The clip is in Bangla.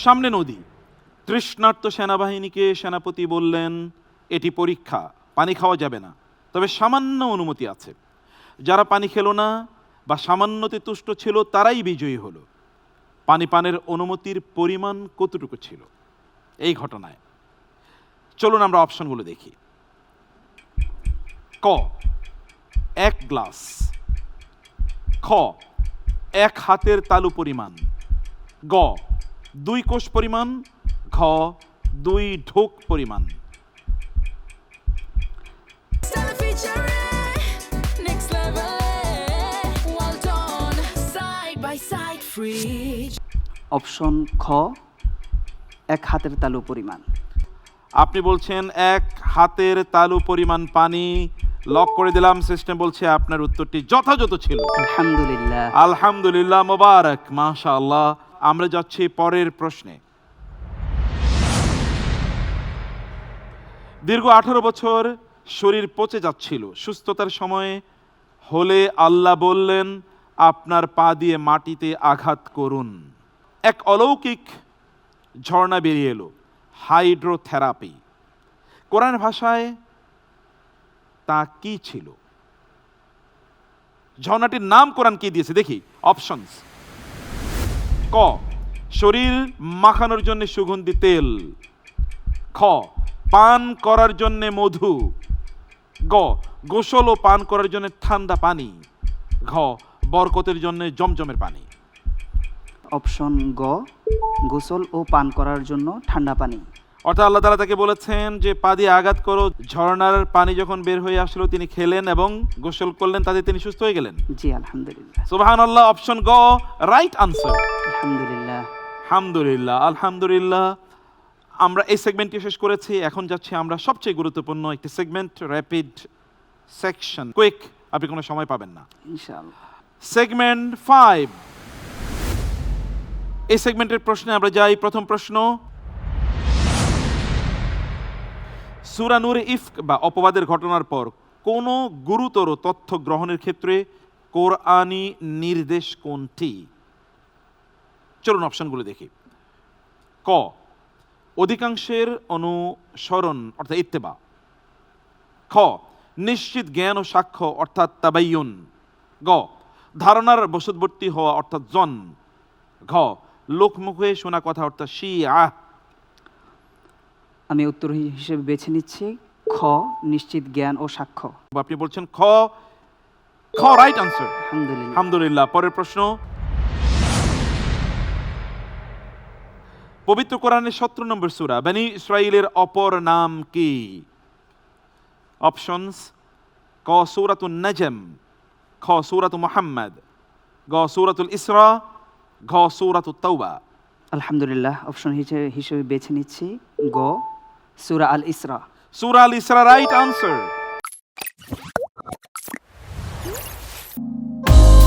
সামনে নদী, তৃষ্ণার্ত সেনাবাহিনীকে সেনাপতি বললেন এটি পরীক্ষা, পানি খাওয়া যাবে না, তবে সামান্য অনুমতি আছে। যারা পানি খেলো না বা সামান্যতে তুষ্ট ছিল তারাই বিজয়ী হলো। পানি পানের অনুমতির পরিমাণ কতটুকু ছিল এই ঘটনায়? চলুন আমরা অপশনগুলো দেখি। ক 1 গ্লাস, খ 1 হাতের তালু পরিমাণ, গ 2 কোষ পরিমাণ, ঘ 2 ঢোক পরিমাণ। অপশন খ 1 হাতের তালু পরিমাণ। আপনি বলছেন 1 হাতের তালু পরিমাণ পানি। লক করে দিলাম। সিস্টেম বলছে আপনার উত্তরটি যথাযথ ছিল। আলহামদুলিল্লাহ। আলহামদুলিল্লাহ, মোবারক, মাশাআল্লাহ। আমরা যাচ্ছি পরের প্রশ্নে। দীর্ঘ 18 বছর শরীর পচে যাচ্ছিল। সুস্থতার সময় হলে আল্লাহ বললেন আপনার পা দিয়ে মাটিতে আঘাত করুন। এক অলৌকিক ঝর্ণা বেরিয়ে এলো, হাইড্রোথেরাপি। কোরআন ভাষায় তা কি ছিল? ঝর্ণাটির নাম কোরআন কি দিয়েছে দেখি। অপশনস: ক শরীর মাখানোর জন্য সুগন্ধি তেল, খ পান করার জন্য মধু, গ গোসল ও পান করার জন্য ঠান্ডা পানি, ঘ বরকতের জন্য জমজমের পানি। অপশন গ গোসল ও পান করার জন্য ঠান্ডা পানি। অর্থাৎ আল্লাহ তাআলা তাকে বলেছেন যে পা দিয়ে আঘাত করো। ঝর্ণার পানি যখন বের হয়ে আসলো তিনি খেলেন এবং গোসল করলেন, তাতে তিনি সুস্থ হয়ে গেলেন। জি আলহামদুলিল্লাহ। সুবহানাল্লাহ। অপশন গ রাইট আনসার। আলহামদুলিল্লাহ। আলহামদুলিল্লাহ, আলহামদুলিল্লাহ। আমরা এই সেগমেন্টটি শেষ করেছি। এখন যাচ্ছি আমরা সবচেয়ে গুরুত্বপূর্ণ একটি সেগমেন্ট, র্যাপিড সেকশন, কুইক। আপনি কোনো সময় পাবেন না ইনশাআল্লাহ। সেগমেন্ট 5। এই সেগমেন্টের প্রশ্নে আমরা যাই। প্রথম প্রশ্ন, সূরা নূরে ইফক বা অপবাদের ঘটনার পর কোন গুরুতর তথ্য গ্রহণের ক্ষেত্রে কোরআনী নির্দেশ কোনটি? চলুন অপশনগুলো দেখি। ক অধিকাংশের অনুসরণ অর্থাৎ ইত্তেবা, খ নিশ্চিত জ্ঞান ও সাক্ষ্য অর্থাৎ তাবাইয়ুন, গ ধারণার বশবর্তী হওয়া অর্থাৎ জন, ঘ লোকমুখে শোনা কথা অর্থাৎ শিআ। আমি উত্তর হিসেবে বেছে নিচ্ছি খ নিশ্চিত জ্ঞান ও সাক্ষ্য। আপনি বলছেন খ রাইট আনসার। আলহামদুলিল্লাহ। আলহামদুলিল্লাহ। পরের প্রশ্ন, পবিত্র কোরআনের 17 নম্বর সূরা বনী ইসরাঈলের অপর নাম কি? অপশনস: ক সূরাতুন নাজম, খ সূরাতু মুহাম্মদ, গ সূরাতুল ইসরা, ঘ সূরাতুত তাওবা। আলহামদুলিল্লাহ। অপশন হিসেবে বেছে নিচ্ছি গ সূরা আল ইসরা। সূরা আল ইসরা রাইট আনসার।